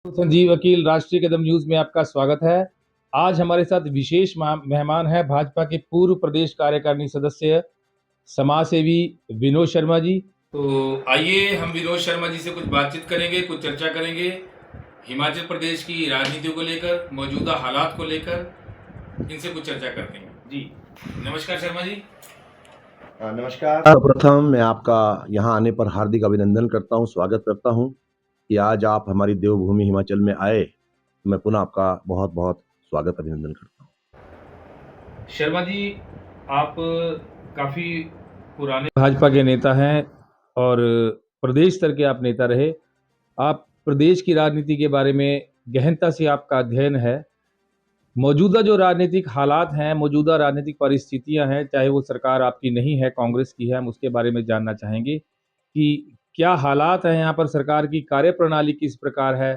संजीव वकील राष्ट्रीय कदम न्यूज में आपका स्वागत है। आज हमारे साथ विशेष मेहमान है भाजपा के पूर्व प्रदेश कार्यकारिणी सदस्य समाज सेवी विनोद शर्मा जी। तो आइए हम विनोद शर्मा जी से कुछ बातचीत करेंगे, कुछ चर्चा करेंगे हिमाचल प्रदेश की राजनीति को लेकर, मौजूदा हालात को लेकर इनसे कुछ चर्चा करते हैं। जी नमस्कार शर्मा जी। नमस्कार। सर्वप्रथम मैं आपका यहाँ आने पर हार्दिक अभिनंदन करता हूँ, स्वागत करता हूँ कि आज आप हमारी देवभूमि हिमाचल में आए। मैं पुनः आपका बहुत बहुत स्वागत अभिनंदन करता हूँ। शर्मा जी, आप काफ़ी पुराने भाजपा के नेता हैं और प्रदेश स्तर के आप नेता रहे। आप प्रदेश की राजनीति के बारे में गहनता से आपका अध्ययन है। मौजूदा जो राजनीतिक हालात हैं, मौजूदा राजनीतिक परिस्थितियां हैं, चाहे वो सरकार आपकी नहीं है, कांग्रेस की है, हम उसके बारे में जानना चाहेंगे कि क्या हालात हैं यहाँ पर, सरकार की कार्यप्रणाली किस प्रकार है,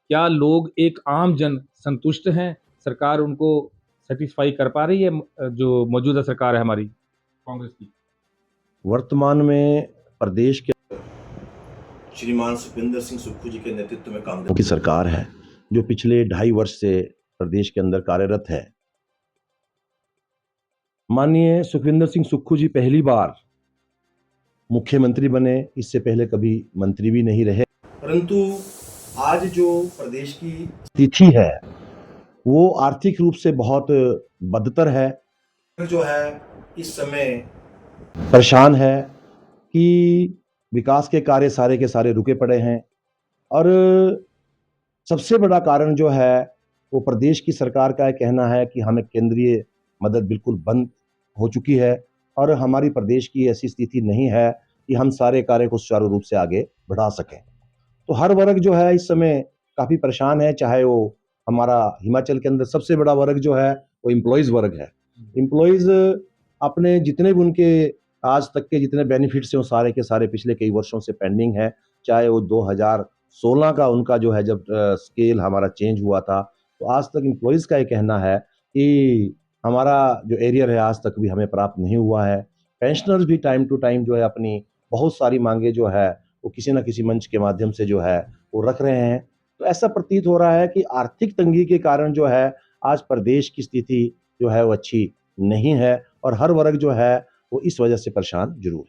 क्या लोग एक आम जन संतुष्ट हैं, सरकार उनको सेटिस्फाई कर पा रही है जो मौजूदा सरकार है हमारी कांग्रेस की? वर्तमान में प्रदेश के श्रीमान सुखविंदर सिंह सुक्खू जी के नेतृत्व में कांग्रेस की सरकार है जो पिछले 2.5 वर्ष से प्रदेश के अंदर कार्यरत है। माननीय सुखविंदर सिंह सुक्खू जी पहली बार मुख्यमंत्री बने, इससे पहले कभी मंत्री भी नहीं रहे। परंतु आज जो प्रदेश की स्थिति है वो आर्थिक रूप से बहुत बदतर है। जो है इस समय परेशान है कि विकास के कार्य सारे के सारे रुके पड़े हैं और सबसे बड़ा कारण जो है वो प्रदेश की सरकार का कहना है कि हमें केंद्रीय मदद बिल्कुल बंद हो चुकी है और हमारी प्रदेश की ऐसी स्थिति नहीं है कि हम सारे कार्य को सुचारू रूप से आगे बढ़ा सकें। तो हर वर्ग जो है इस समय काफ़ी परेशान है, चाहे वो हमारा हिमाचल के अंदर सबसे बड़ा वर्ग जो है वो एम्प्लॉयज़ वर्ग है। एम्प्लॉयज़ अपने जितने भी उनके आज तक के जितने बेनिफिट्स हैं वो सारे के सारे पिछले कई वर्षों से पेंडिंग है। चाहे वो 2016 का उनका जो है जब स्केल हमारा चेंज हुआ था, तो आज तक एम्प्लॉयज़ का ये कहना है कि हमारा जो एरियर है आज तक भी हमें प्राप्त नहीं हुआ है। पेंशनर्स भी टाइम टू टाइम जो है अपनी बहुत सारी मांगे जो है वो किसी न किसी मंच के माध्यम से जो है वो रख रहे हैं। तो ऐसा प्रतीत हो रहा है कि आर्थिक तंगी के कारण जो है आज प्रदेश की स्थिति जो है वो अच्छी नहीं है और हर वर्ग जो है वो इस वजह से परेशान जरूर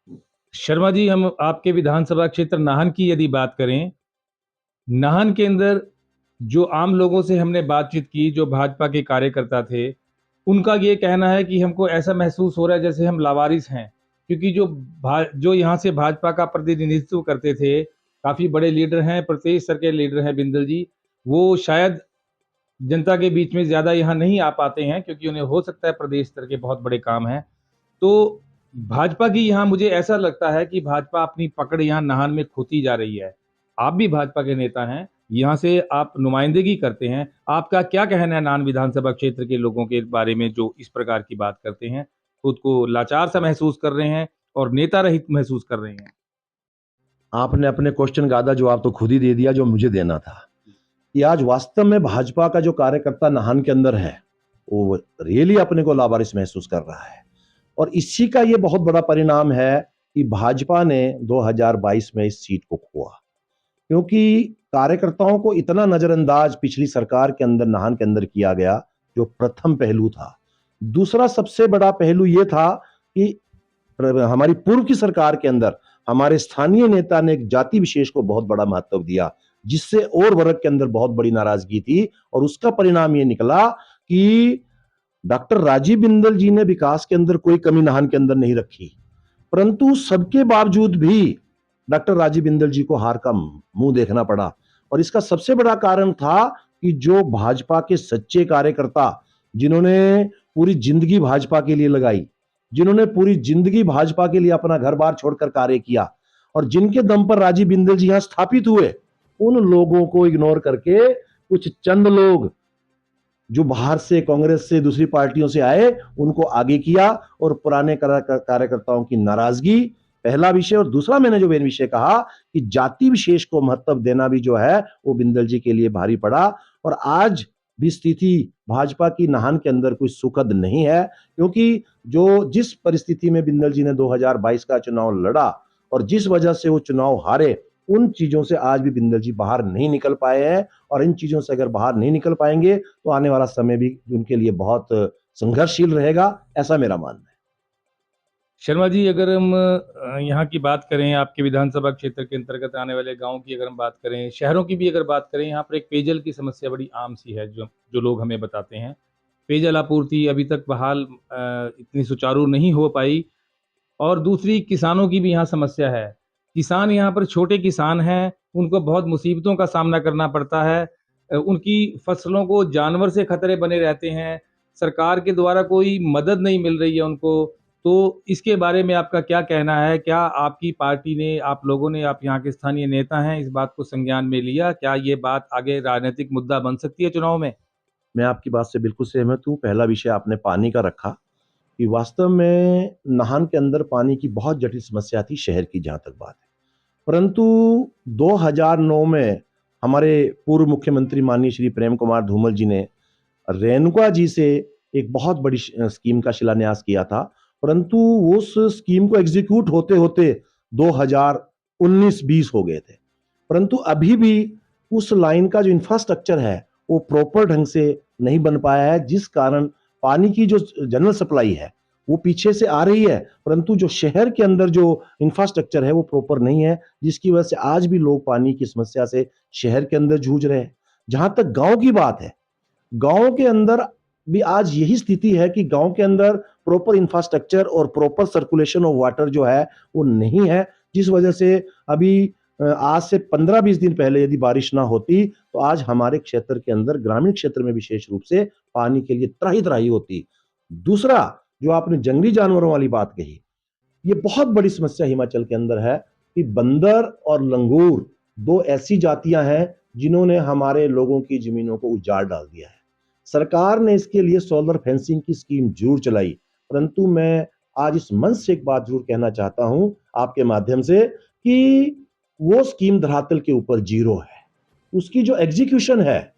है। शर्मा जी, हम आपके विधानसभा क्षेत्र नाहन की यदि बात करें, नाहन के अंदर जो आम लोगों से हमने बातचीत की, जो भाजपा के कार्यकर्ता थे, उनका ये कहना है कि हमको ऐसा महसूस हो रहा है जैसे हम लावारिस हैं, क्योंकि जो यहाँ से भाजपा का प्रतिनिधित्व करते थे, काफ़ी बड़े लीडर हैं, प्रदेश स्तर के लीडर हैं बिंदल जी, वो शायद जनता के बीच में ज़्यादा यहाँ नहीं आ पाते हैं क्योंकि उन्हें हो सकता है प्रदेश स्तर के बहुत बड़े काम हैं। तो भाजपा की यहाँ मुझे ऐसा लगता है कि भाजपा अपनी पकड़ यहाँ नाहन में खोती जा रही है। आप भी भाजपा के नेता हैं, यहाँ से आप नुमाइंदगी करते हैं। आपका क्या कहना है नाहन विधानसभा क्षेत्र के लोगों के बारे में जो इस प्रकार की बात करते हैं, खुद को लाचार सा महसूस कर रहे हैं और नेता रहित महसूस कर रहे हैं? आपने अपने क्वेश्चन का आधा जवाब तो खुद ही दे दिया जो मुझे देना था कि आज वास्तव में भाजपा का जो कार्यकर्ता नाहन के अंदर है वो रियली अपने को लावारिस महसूस कर रहा है और इसी का ये बहुत बड़ा परिणाम है कि भाजपा ने 2022 में इस सीट को खोआ, क्योंकि कार्यकर्ताओं को इतना नजरअंदाज पिछली सरकार के अंदर नाहन के अंदर किया गया, जो प्रथम पहलू था। दूसरा सबसे बड़ा पहलू यह था कि हमारी पूर्व की सरकार के अंदर हमारे स्थानीय नेता ने एक जाति विशेष को बहुत बड़ा महत्व दिया, जिससे और वर्ग के अंदर बहुत बड़ी नाराजगी थी और उसका परिणाम यह निकला कि डॉक्टर राजीव बिंदल जी ने विकास के अंदर कोई कमी नाहन के अंदर नहीं रखी, परंतु सबके बावजूद भी डॉक्टर राजीव बिंदल जी को हार का मुंह देखना पड़ा। और इसका सबसे बड़ा कारण था कि जो भाजपा के सच्चे कार्यकर्ता, जिन्होंने पूरी जिंदगी भाजपा के लिए लगाई, जिन्होंने पूरी जिंदगी भाजपा के लिए अपना घर बार छोड़कर कार्य किया और जिनके दम पर राजीव बिंदल जी यहां स्थापित हुए, उन लोगों को इग्नोर करके कुछ चंद लोग जो बाहर से कांग्रेस से दूसरी पार्टियों से आए उनको आगे किया और पुराने कार्यकर्ताओं की नाराजगी पहला विषय। और दूसरा मैंने जो विषय कहा कि जाति विशेष को महत्व देना भी जो है वो बिंदल जी के लिए भारी पड़ा और आज भी स्थिति भाजपा की नाहन के अंदर कोई सुखद नहीं है, क्योंकि जो जिस परिस्थिति में बिंदल जी ने 2022 का चुनाव लड़ा और जिस वजह से वो चुनाव हारे, उन चीजों से आज भी बिंदर जी बाहर नहीं निकल पाए हैं, और इन चीजों से अगर बाहर नहीं निकल पाएंगे तो आने वाला समय भी उनके लिए बहुत संघर्षशील रहेगा, ऐसा मेरा मानना है। शर्मा जी, अगर हम यहाँ की बात करें, आपके विधानसभा क्षेत्र के अंतर्गत आने वाले गांव की अगर हम बात करें, शहरों की भी अगर बात करें, यहाँ पर एक पेयजल की समस्या बड़ी आम सी है, जो जो लोग हमें बताते हैं। पेयजल आपूर्ति अभी तक बहाल इतनी सुचारू नहीं हो पाई। और दूसरी, किसानों की भी यहाँ समस्या है। किसान यहाँ पर छोटे किसान हैं, उनको बहुत मुसीबतों का सामना करना पड़ता है। उनकी फसलों को जानवर से खतरे बने रहते हैं। सरकार के द्वारा कोई मदद नहीं मिल रही है उनको। तो इसके बारे में आपका क्या कहना है? क्या आपकी पार्टी ने, आप लोगों ने, आप यहाँ के स्थानीय नेता हैं, इस बात को संज्ञान में लिया? क्या ये बात आगे राजनीतिक मुद्दा बन सकती है चुनाव में? मैं आपकी बात से बिल्कुल सहमत हूँ। पहला विषय आपने पानी का रखा, कि वास्तव में नाहन के अंदर पानी की बहुत जटिल समस्या थी शहर की, जहाँ तक बात है। परंतु 2009 में हमारे पूर्व मुख्यमंत्री माननीय श्री प्रेम कुमार धूमल जी ने रेणुका जी से एक बहुत बड़ी स्कीम का शिलान्यास किया था। परंतु उस स्कीम को एग्जीक्यूट होते होते 2019-20 हो गए थे। परंतु अभी भी उस लाइन का जो इंफ्रास्ट्रक्चर है वो प्रॉपर ढंग से नहीं बन पाया है, जिस कारण पानी की जो जनरल सप्लाई है वो पीछे से आ रही है, परंतु जो शहर के अंदर जो इंफ्रास्ट्रक्चर है वो प्रॉपर नहीं है, जिसकी वजह से आज भी लोग पानी की समस्या से शहर के अंदर जूझ रहे हैं। जहां तक गांव की बात है, गांव के अंदर भी आज यही स्थिति है कि गांव के अंदर प्रॉपर इंफ्रास्ट्रक्चर और प्रॉपर सर्कुलेशन ऑफ वाटर जो है वो नहीं है, जिस वजह से अभी आज से 15-20 दिन पहले यदि बारिश ना होती तो आज हमारे क्षेत्र के अंदर, ग्रामीण क्षेत्र में विशेष रूप से, पानी के लिए त्राही त्राही होती। दूसरा, जो आपने जंगली जानवरों वाली बात कही, ये बहुत बड़ी समस्या हिमाचल के अंदर है कि बंदर और लंगूर दो ऐसी जातियां हैं जिन्होंने हमारे लोगों की जमीनों को उजाड़ डाल दिया है। सरकार ने इसके लिए सोलर फेंसिंग की स्कीम जरूर चलाई, परंतु मैं आज इस मंच से एक बात जरूर कहना चाहता हूं आपके माध्यम से, कि वो स्कीम धरातल के ऊपर जीरो है। उसकी जो एग्जीक्यूशन है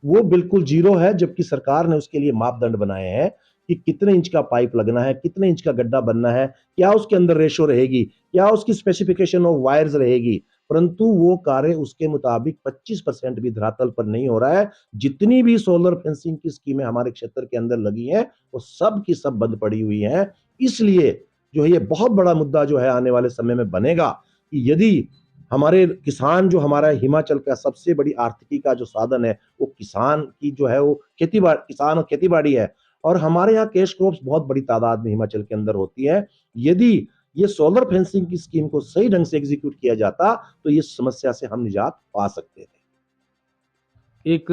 वो बिल्कुल जीरो है, जबकि सरकार ने उसके लिए मापदंड बनाए हैं कि कितने इंच का पाइप लगना है, कितने इंच का गड्ढा बनना है, क्या उसके अंदर रेशो रहेगी, क्या उसकी स्पेसिफिकेशन ऑफ वायर्स रहेगी। परंतु वो कार्य उसके मुताबिक 25% भी धरातल पर नहीं हो रहा है। जितनी भी सोलर फेंसिंग की स्कीमें हमारे क्षेत्र के अंदर लगी हैं वो सब की सब बंद पड़ी हुई हैं। इसलिए जो है ये बहुत बड़ा मुद्दा जो है आने वाले समय में बनेगा कि यदि हमारे किसान, जो हमारा हिमाचल का सबसे बड़ी आर्थिकी का जो साधन है वो किसान की जो है वो किसान और खेती बाड़ी है, और हमारे यहाँ कैश क्रॉप्स बहुत बड़ी तादाद में हिमाचल के अंदर होती है। यदि ये सोलर फेंसिंग की स्कीम को सही ढंग से एग्जीक्यूट किया जाता तो ये समस्या से हम निजात पा सकते थे। एक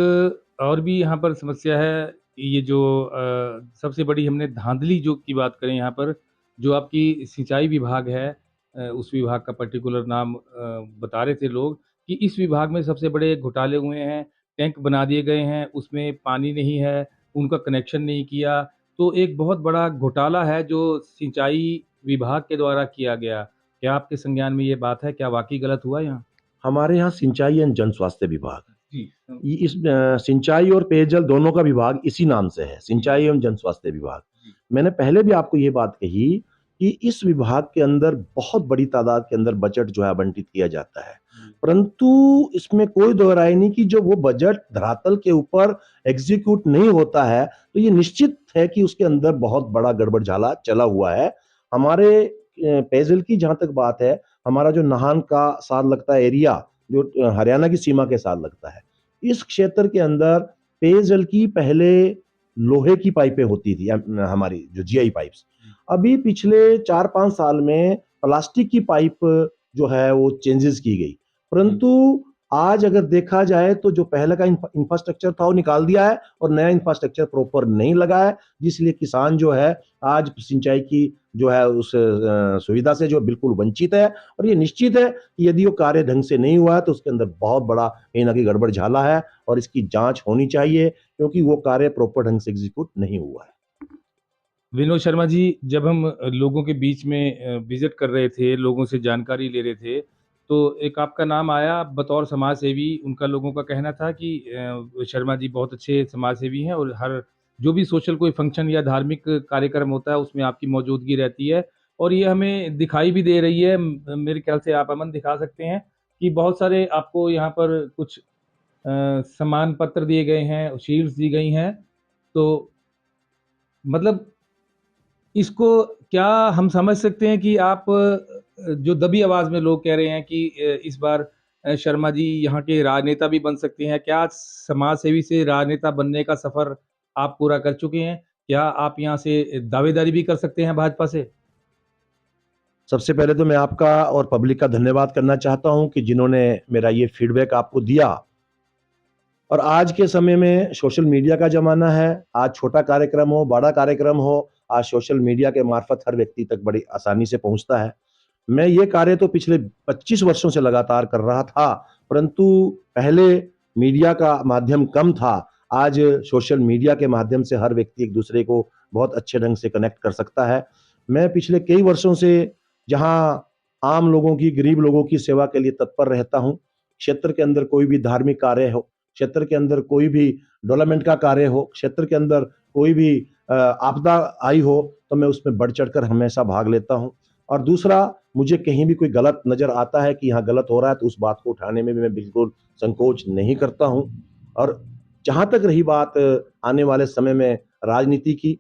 और भी यहाँ पर समस्या है, ये जो सबसे बड़ी, हमने धांधली जो की बात करें यहाँ पर, जो आपकी सिंचाई विभाग है, उस विभाग का पर्टिकुलर नाम बता रहे थे लोग कि इस विभाग में सबसे बड़े घोटाले हुए हैं। टैंक बना दिए गए हैं, उसमें पानी नहीं है, उनका कनेक्शन नहीं किया। तो एक बहुत बड़ा घोटाला है जो सिंचाई विभाग के द्वारा किया गया। क्या आपके संज्ञान में ये बात है? क्या वाकई गलत हुआ यहाँ? हमारे यहाँ सिंचाई एवं जन स्वास्थ्य विभाग, जी। इस सिंचाई और पेयजल दोनों का विभाग इसी नाम से है, सिंचाई एवं जन स्वास्थ्य विभाग। मैंने पहले भी आपको ये बात कही कि इस विभाग के अंदर बहुत बड़ी तादाद के अंदर बजट जो है आवंटित किया जाता है, परंतु इसमें कोई दो राय नहीं कि जो वो बजट धरातल के ऊपर एग्जीक्यूट नहीं होता है तो ये निश्चित है कि उसके अंदर बहुत बड़ा गड़बड़झाला चला हुआ है। हमारे पेयजल की जहां तक बात है, हमारा जो नाहन का साथ लगता है एरिया, जो हरियाणा की सीमा के साथ लगता है, इस क्षेत्र के अंदर पेयजल की पहले लोहे की पाइपें होती थी, हमारी जो जीआई पाइप्स। अभी पिछले 4-5 साल में प्लास्टिक की पाइप जो है वो चेंजेस की गई, परंतु आज अगर देखा जाए तो जो पहले का इंफ्रास्ट्रक्चर था वो निकाल दिया है और नया इंफ्रास्ट्रक्चर प्रॉपर नहीं लगा है, जिसलिए किसान जो है आज सिंचाई की जो है उस सुविधा से जो बिल्कुल वंचित है। और ये निश्चित है कि यदि वो कार्य ढंग से नहीं हुआ है तो उसके अंदर बहुत बड़ा कहीं ना कहीं गड़बड़ झाला है और इसकी जांच होनी चाहिए, क्योंकि वो कार्य प्रॉपर ढंग से एग्जीक्यूट नहीं हुआ है। विनोद शर्मा जी, जब हम लोगों के बीच में विजिट कर रहे थे, लोगों से जानकारी ले रहे थे, तो एक आपका नाम आया बतौर समाज सेवी। उनका, लोगों का कहना था कि शर्मा जी बहुत अच्छे समाज सेवी हैं और हर जो भी सोशल कोई फंक्शन या धार्मिक कार्यक्रम होता है उसमें आपकी मौजूदगी रहती है। और ये हमें दिखाई भी दे रही है, मेरे ख्याल से आप अमन दिखा सकते हैं कि बहुत सारे आपको यहाँ पर कुछ सम्मान पत्र दिए गए हैं, शील्ड्स दी गई हैं, तो मतलब इसको क्या हम समझ सकते हैं कि आप जो दबी आवाज़ में लोग कह रहे हैं कि इस बार शर्मा जी यहाँ के राजनेता भी बन सकते हैं, क्या समाज सेवी से राजनेता बनने का सफ़र आप पूरा कर चुके हैं? क्या आप यहाँ से दावेदारी भी कर सकते हैं भाजपा से? सबसे पहले तो मैं आपका और पब्लिक का धन्यवाद करना चाहता हूं कि जिन्होंने मेरा ये फीडबैक आपको दिया। और आज के समय में सोशल मीडिया का ज़माना है। आज छोटा कार्यक्रम हो, बड़ा कार्यक्रम हो, आज सोशल मीडिया के मार्फत हर व्यक्ति तक बड़ी आसानी से पहुँचता है। मैं ये कार्य तो पिछले 25 वर्षों से लगातार कर रहा था, परंतु पहले मीडिया का माध्यम कम था। आज सोशल मीडिया के माध्यम से हर व्यक्ति एक-दूसरे को बहुत अच्छे ढंग से कनेक्ट कर सकता है। मैं पिछले कई वर्षों से जहाँ आम लोगों की, गरीब लोगों की सेवा के लिए तत्पर रहता हूँ। क्षेत्र के अंदर कोई भी धार्मिक कार्य हो, क्षेत्र के अंदर कोई भी डेवलपमेंट का कार्य हो, क्षेत्र के अंदर कोई भी आपदा आई हो, तो मैं उसमें बढ़-चढ़कर हमेशा भाग लेता हूँ। और दूसरा, मुझे कहीं भी कोई गलत नज़र आता है कि यहाँ गलत हो रहा है, तो उस बात को उठाने में भी मैं बिल्कुल संकोच नहीं करता हूँ। और जहाँ तक रही बात आने वाले समय में राजनीति की,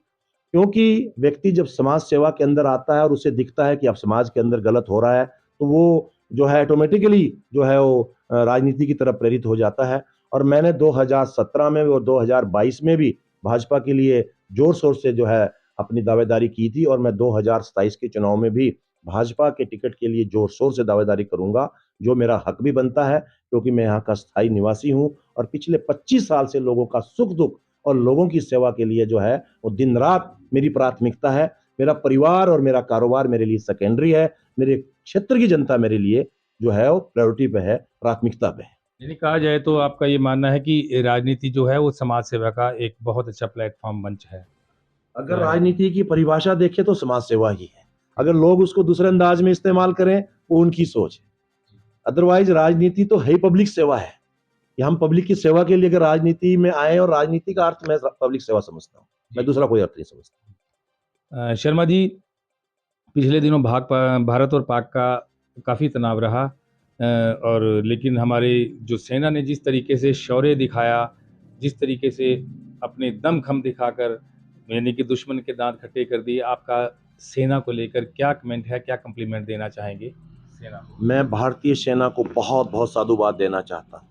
क्योंकि व्यक्ति जब समाज सेवा के अंदर आता है और उसे दिखता है कि अब समाज के अंदर गलत हो रहा है, तो वो जो है ऑटोमेटिकली जो है वो राजनीति की तरफ प्रेरित हो जाता है। और मैंने 2017 में और 2022 में भी भाजपा के लिए ज़ोर-शोर से जो है अपनी दावेदारी की थी, और मैं 2027 के चुनाव में भी भाजपा के टिकट के लिए ज़ोर-शोर से दावेदारी करूँगा, जो मेरा हक भी बनता है, क्योंकि मैं यहाँ का स्थायी निवासी हूँ और पिछले 25 साल से लोगों का सुख-दुख और लोगों की सेवा के लिए जो है वो दिन-रात मेरी प्राथमिकता है। मेरा परिवार और मेरा कारोबार मेरे लिए सेकेंडरी है। मेरे क्षेत्र की जनता मेरे लिए जो है वो प्रायोरिटी पे है, प्राथमिकता पे है। यानी कहा जाए तो आपका ये मानना है कि राजनीति जो है वो समाज सेवा का एक बहुत अच्छा प्लेटफ़ॉर्म मंच है। अगर राजनीति। राजनीति की परिभाषा देखें तो समाज सेवा ही है। अगर लोग उसको दूसरे अंदाज में इस्तेमाल करें, वो उनकी सोच है। अदरवाइज़ राजनीति तो है ही पब्लिक सेवा है। कि हम पब्लिक की सेवा के लिए अगर राजनीति में आए, और राजनीति का अर्थ मैं पब्लिक सेवा समझता हूँ। मैं दूसरा कोई अर्थ नहीं समझता। शर्मा जी, पिछले दिनों भारत और पाक का काफ़ी तनाव रहा, और लेकिन हमारे जो सेना ने जिस तरीके से शौर्य दिखाया, जिस तरीके से अपने दम-खम दिखाकर यानी कि दुश्मन के दाँत खट्टे कर दिए, आपका सेना को लेकर क्या कमेंट है, क्या कम्प्लीमेंट देना चाहेंगे सेना को? मैं भारतीय सेना को बहुत-बहुत साधुवाद देना चाहता हूँ।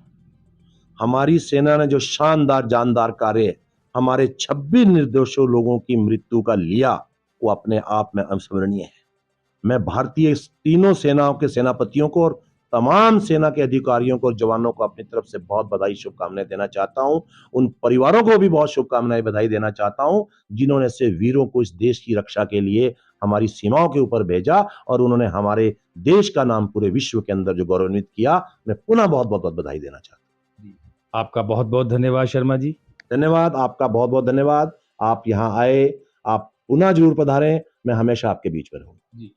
हमारी सेना ने जो शानदार जानदार कार्य हमारे 26 निर्दोषों लोगों की मृत्यु का लिया, वो अपने आप में अविस्मरणीय है। मैं भारतीय तीनों सेनाओं के सेनापतियों को और तमाम सेना के अधिकारियों को और जवानों को अपनी तरफ से बहुत बधाई, शुभकामनाएं देना चाहता हूं। उन परिवारों को भी बहुत शुभकामनाएं, बधाई देना चाहता हूं, जिन्होंने से वीरों को इस देश की रक्षा के लिए हमारी सीमाओं के ऊपर भेजा और उन्होंने हमारे देश का नाम पूरे विश्व के अंदर जो गौरवान्वित किया। मैं पुनः बहुत बहुत बधाई देना चाहता हूं। आपका बहुत-बहुत धन्यवाद शर्मा जी। धन्यवाद, आपका बहुत बहुत धन्यवाद। आप यहाँ आए, आप पुनः जरूर पधारें। मैं हमेशा आपके बीच में रहूंगा। जी।